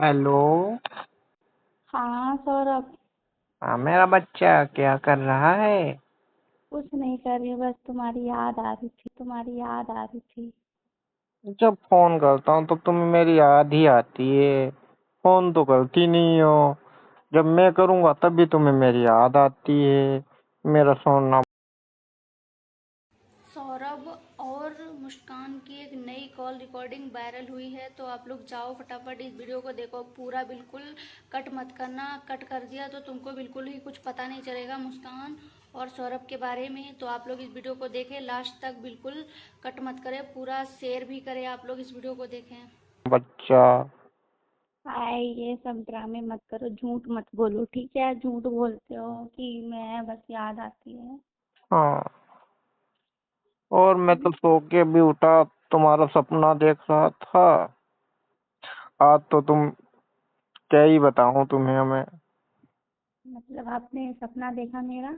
Hello. हाँ सौरभ। हाँ मेरा बच्चा क्या कर रहा है? कुछ नहीं कर रही हूँ, बस तुम्हारी याद आ रही थी, तुम्हारी याद आ रही थी। जब फोन करता हूँ तो तुम्हें मेरी याद ही आती है। फोन तो करती नहीं हो। जब मैं करूँगा तभी तुम्हें मेरी याद आती है। मेरा सोना। सौरभ और मुस्कान की एक नई कॉल रिकॉर्डिंग वायरल हुई है, तो आप लोग जाओ फटाफट इस वीडियो को देखो पूरा। बिल्कुल कट मत करना, कट कर दिया तो तुमको बिल्कुल ही कुछ पता नहीं चलेगा मुस्कान और सौरभ के बारे में। तो आप लोग इस वीडियो को देखें लास्ट तक, बिल्कुल कट मत करें, पूरा शेयर भी करें, आप लोग इस वीडियो को देखें। बच्चा। हाय, ये सब ड्रामे मत करो, झूठ मत बोलो, ठीक है? झूठ बोलते हो कि मैं बस याद आती है। हाँ। और मैं तो सो के भी उठा, तुम्हारा सपना देख रहा था। आज तो तुम, क्या ही बताऊँ तुम्हें। हमें मतलब आपने सपना देखा मेरा?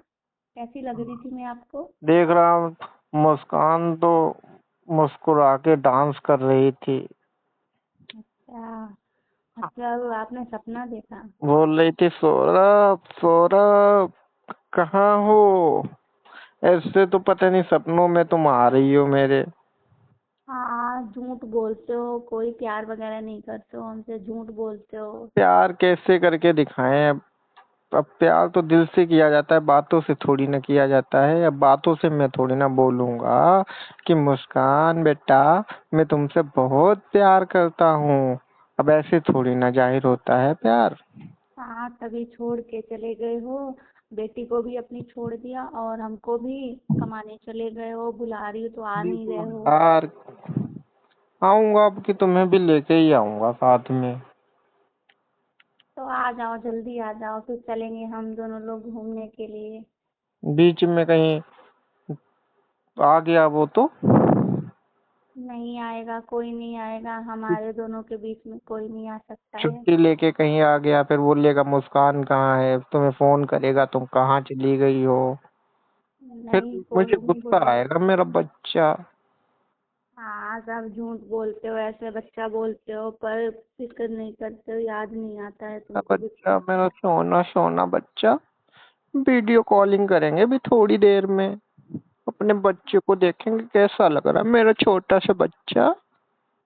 कैसी लग रही थी मैं आपको? देख रहा हूँ, मुस्कान तो मुस्कुरा के डांस कर रही थी। अच्छा, मतलब आपने सपना देखा? बोल रही थी, सौरभ सौरभ कहाँ हो? ऐसे तो पता नहीं सपनों में तुम आ रही हो मेरे। हाँ, झूठ बोलते हो, कोई प्यार वगैरह नहीं करते हो हमसे, झूठ बोलते हो। प्यार कैसे करके दिखाएं अब प्यार तो दिल से किया जाता है, बातों से थोड़ी ना किया जाता है। अब बातों से मैं थोड़ी ना बोलूंगा कि मुस्कान बेटा, मैं तुमसे बहुत प्यार करता हूँ। अब ऐसे थोड़ी ना जाहिर होता है प्यार। हाँ, तभी छोड़ के चले गए हो। बेटी को भी अपनी छोड़ दिया और हमको भी। कमाने चले गए हो, बुला रही हो तो आ नहीं रहे हो। यार आऊंगा अब कि तुम्हें भी लेके ही आऊंगा साथ में। तो आ जाओ, जल्दी आ जाओ, फिर चलेंगे हम दोनों लोग घूमने के लिए। बीच में कहीं आ गया वो तो। नहीं आएगा, कोई नहीं आएगा, हमारे दोनों के बीच में कोई नहीं आ सकता है। छुट्टी लेके कहीं आ गया फिर बोलेगा मुस्कान कहाँ है, तुम्हें फोन करेगा तुम कहाँ चली गई हो। फिर नहीं, कोई मुझे नहीं गुस्सा बोलेगा। आएगा मेरा बच्चा। हाँ, सब झूठ बोलते हो, ऐसे बच्चा बोलते हो, पर फिक्र नहीं करते हो, याद नहीं आता है मेरा तुमको बच्चा, बिल्कुल। मेरा सोना सोना बच्चा। वीडियो कॉलिंग करेंगे अभी थोड़ी देर में। अपने बच्चे को देखेंगे कैसा लग रहा है मेरा छोटा सा बच्चा।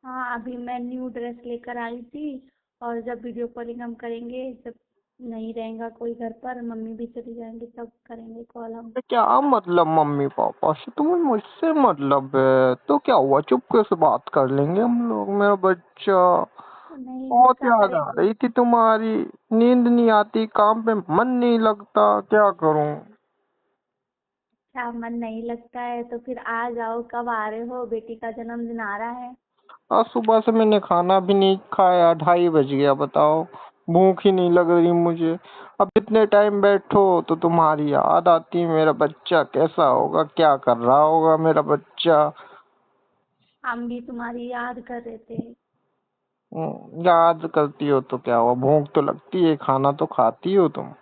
हाँ, अभी मैं न्यू ड्रेस लेकर आई थी। और जब वीडियो कॉलिंग हम करेंगे, जब नहीं रहेगा कोई घर पर, मम्मी भी चली जाएंगी, तब करेंगे कॉल हम। क्या मतलब मम्मी पापा से तुम्हें मुझसे मतलब है तो क्या हुआ, चुपके से बात कर लेंगे हम लोग। मेरा बच्चा, नहीं, बहुत गुस्सा याद आ करेंगे। रही थी तुम्हारी। नींद नहीं आती, काम पे मन नहीं लगता, क्या करूं। क्या मन नहीं लगता है तो फिर आ जाओ, कब आ रहे हो? बेटी का जन्मदिन आ रहा है। आज सुबह से मैंने खाना भी नहीं खाया, 2:30 बज गया, बताओ। भूख ही नहीं लग रही मुझे। अब इतने टाइम बैठो तो तुम्हारी याद आती है। मेरा बच्चा कैसा होगा, क्या कर रहा होगा मेरा बच्चा। हम भी तुम्हारी याद कर रहे थे। याद करती हो तो क्या हुआ, भूख तो लगती है, खाना तो खाती हो तुम।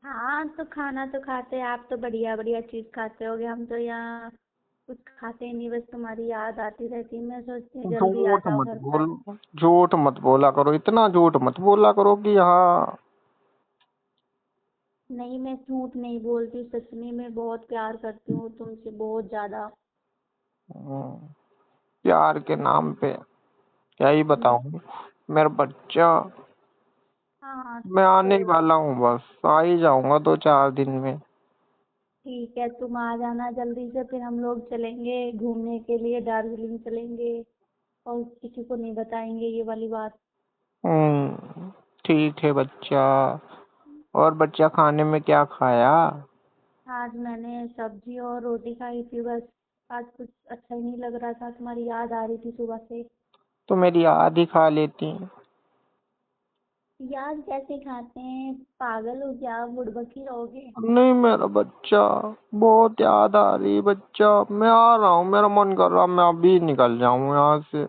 हाँ, तो खाना तो खाते हैं, आप तो बढ़िया बढ़िया चीज खाते होगे, हम तो यहाँ कुछ खाते ही नहीं, बस तुम्हारी याद आती रहती है, मैं सोचती हूँ जल्दी आ झूठ जाओ मत घर पर। बोल, झूठ मत बोला करो, इतना झूठ मत बोला करो कि हाँ। नहीं, मैं झूठ नहीं बोलती, सच में मैं बहुत प्यार करती हूँ तुमसे, बहुत ज्यादा। हम्म, प्यार के नाम पे क्या ही नहीं। बताऊं मेरा बच्चा। हाँ, मैं आने ही तो वाला हूँ, बस आ ही जाऊंगा 2-4 दिन में। ठीक है, तुम आ जाना जल्दी से, फिर हम लोग चलेंगे घूमने के लिए, दार्जिलिंग चलेंगे। और किसी को नहीं बताएंगे ये वाली बात। ठीक है बच्चा। और बच्चा खाने में क्या खाया? आज मैंने सब्जी और रोटी खाई थी बस। आज कुछ अच्छा ही नहीं लग रहा था, तुम्हारी याद आ रही थी सुबह से। तो मेरी आधी खा लेती। याद कैसे खाते हैं? पागल हो क्या, बुड़बक ही रहोगे? नहीं मेरा बच्चा, बहुत याद आ रही बच्चा। मैं आ रहा हूँ, मेरा मन कर रहा मैं अभी निकल जाऊँ यहाँ से।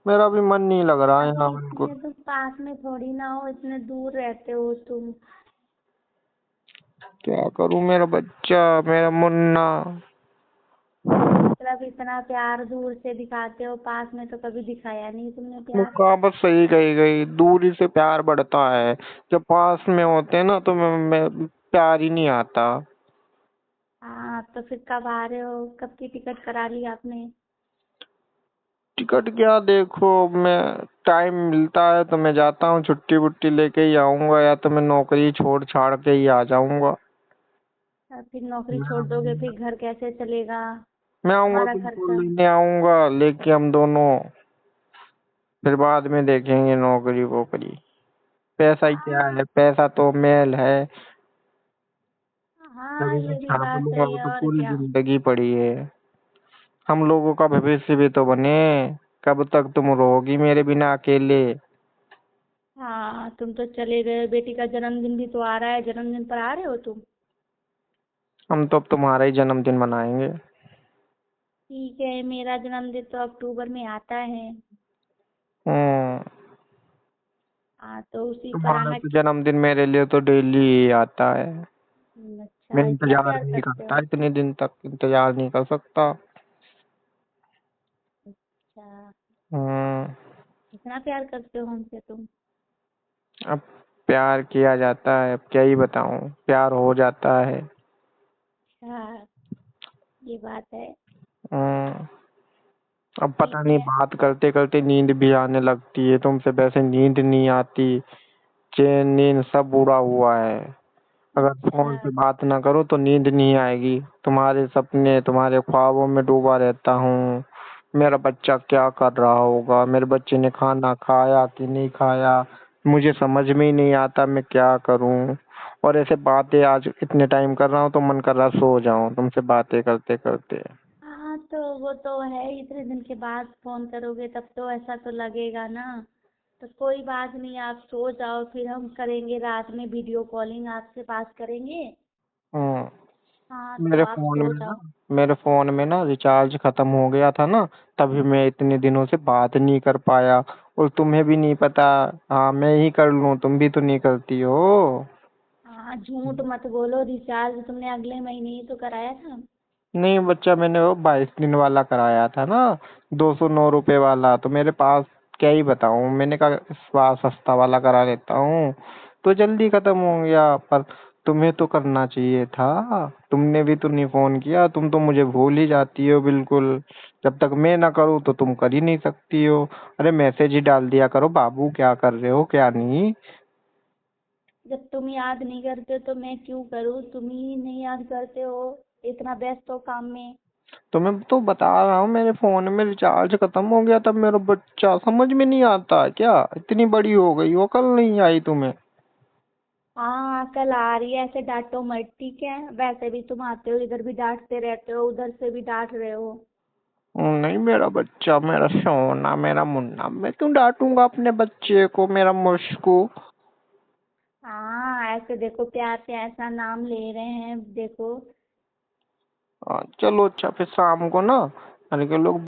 मेरा भी मन नहीं लग रहा है अभी यहाँ इतने बिल्कुल। तो पास में थोड़ी ना हो, इतने दूर रहते हो तुम। क्या करूँ मेरा बच्चा, मेरा मुन्ना। तो मतलब इतना प्यार दूर से दिखाते हो, पास में तो कभी दिखाया नहीं तुमने वो प्यार। कहाँ बस सही कही गई, दूरी से प्यार बढ़ता है, जब पास में होते हैं ना तो मैं प्यार ही नहीं आता। हाँ तो फिर कब आ रहे हो, कब की टिकट करा ली आपने? टिकट क्या, देखो मैं टाइम मिलता है तो मैं जाता हूँ, छुट्टी वुट्टी लेके ही आऊंगा, या तो मैं नौकरी छोड़ छाड़ के ही आ जाऊंगा। फिर नौकरी छोड़ दोगे, फिर घर कैसे चलेगा, मैं आऊंगा तुम्हारा तुमको खर्चा? लेने आऊंगा, लेके हम दोनों फिर बाद में देखेंगे नौकरी वोकरी। पैसा ही क्या हाँ है, पैसा तो मेल है। हाँ, जब मैं ये भी छाप बात लूंगा सही वो है, तो और पूरी क्या। जिंदगी पड़ी है। हम लोगों का भविष्य भी तो बने। कब तक तुम रहोगी मेरे बिना अकेले? हाँ तुम तो चले गए, बेटी का जन्मदिन भी तो आ रहा है, जन्मदिन पर आ रहे हो तुम? हम तो अब तुम्हारा ही जन्मदिन मनाएंगे। ठीक है, मेरा जन्मदिन तो अक्टूबर में आता है। हम्म। हाँ तो उसी पर तुम्हारा आना। तो जन्मदिन मेरे लिए तो डेली ही आता है। मैं अच्छा, इतना इंतजार प्यार नहीं करते करता, हो? इतने दिन तक इंतजार नहीं कर सकता। अच्छा, हम्म। इतना प्यार करते हो हमसे तुम? अब प्यार किया जाता है, अब क्या ही बताऊं, प्यार हो जाता है। अच्छा, ये बात है। हम्म। अब ठीक पता नहीं, है। बात करते करते नींद भी आने लगती है, तुमसे वैसे नींद नहीं आती, चैन नींद सब उड़ा हुआ है। अगर फोन अच्छा। पे बात ना करो तो नींद नहीं आएगी, तुम्हारे सपने तुम्हारे ख्वाबों में डूबा रहता हूँ। मेरा बच्चा क्या कर रहा होगा, मेरे बच्चे ने खाना खाया कि नहीं खाया, मुझे समझ में ही नहीं आता मैं क्या करूँ। और ऐसे बातें आज इतने टाइम कर रहा हूँ तो मन कर रहा सो जाऊं तुमसे बातें करते करते। हाँ तो वो तो है, इतने दिन के बाद फोन करोगे तब तो ऐसा तो लगेगा ना। तो कोई बात नहीं, आप सो जाओ, फिर हम करेंगे रात में वीडियो कॉलिंग, आपसे बात करेंगे। हम्म। हाँ तो आप सो जाओ। मेरे फोन में ना रिचार्ज खत्म हो गया था ना, तभी मैं इतने दिनों से बात नहीं कर पाया। और तुम्हें भी नहीं पता। हाँ मैं ही कर लूं, तुम भी तो नहीं करती हो। हाँ झूठ मत बोलो, रिचार्ज तुमने अगले महीने ही तो कराया था। नहीं बच्चा, मैंने वो 22 दिन वाला कराया था ना, 209 रुपए वाला, तो मेरे पास क्या ही बताऊं, मैंने कहा इस बार सस्ता वाला करा लेता हूँ, तो जल्दी खत्म हो गया। पर तुम्हें तो करना चाहिए था, तुमने भी तो नहीं फोन किया, तुम तो मुझे भूल ही जाती हो बिल्कुल। जब तक मैं ना करूँ तो तुम कर ही नहीं सकती हो। अरे मैसेज ही डाल दिया करो, बाबू क्या कर रहे हो क्या नहीं। जब तुम याद नहीं करते तो मैं क्यों करूँ, तुम ही नहीं याद करते हो, इतना व्यस्त हो काम में। तो मैं तो बता रहा हूँ, मेरे फोन में रिचार्ज खत्म हो गया, तब मेरा बच्चा समझ में नहीं आता क्या, इतनी बड़ी हो गई वो, कल नहीं आई तुम्हें? हाँ कल आ रही है, ऐसे डांटो मत, ठीक है? वैसे भी तुम आते हो इधर भी डांटते रहते हो, उधर से भी डांट रहे हो। नहीं, मेरा बच्चा, मेरा सोना, मेरा मुन्ना, मैं क्यों डांटूंगा अपने बच्चे को, मेरा मुश्कू। हाँ ऐसे देखो, प्यार से ऐसा नाम ले रहे हैं देखो। चलो अच्छा, फिर शाम को ना, अरे के लोग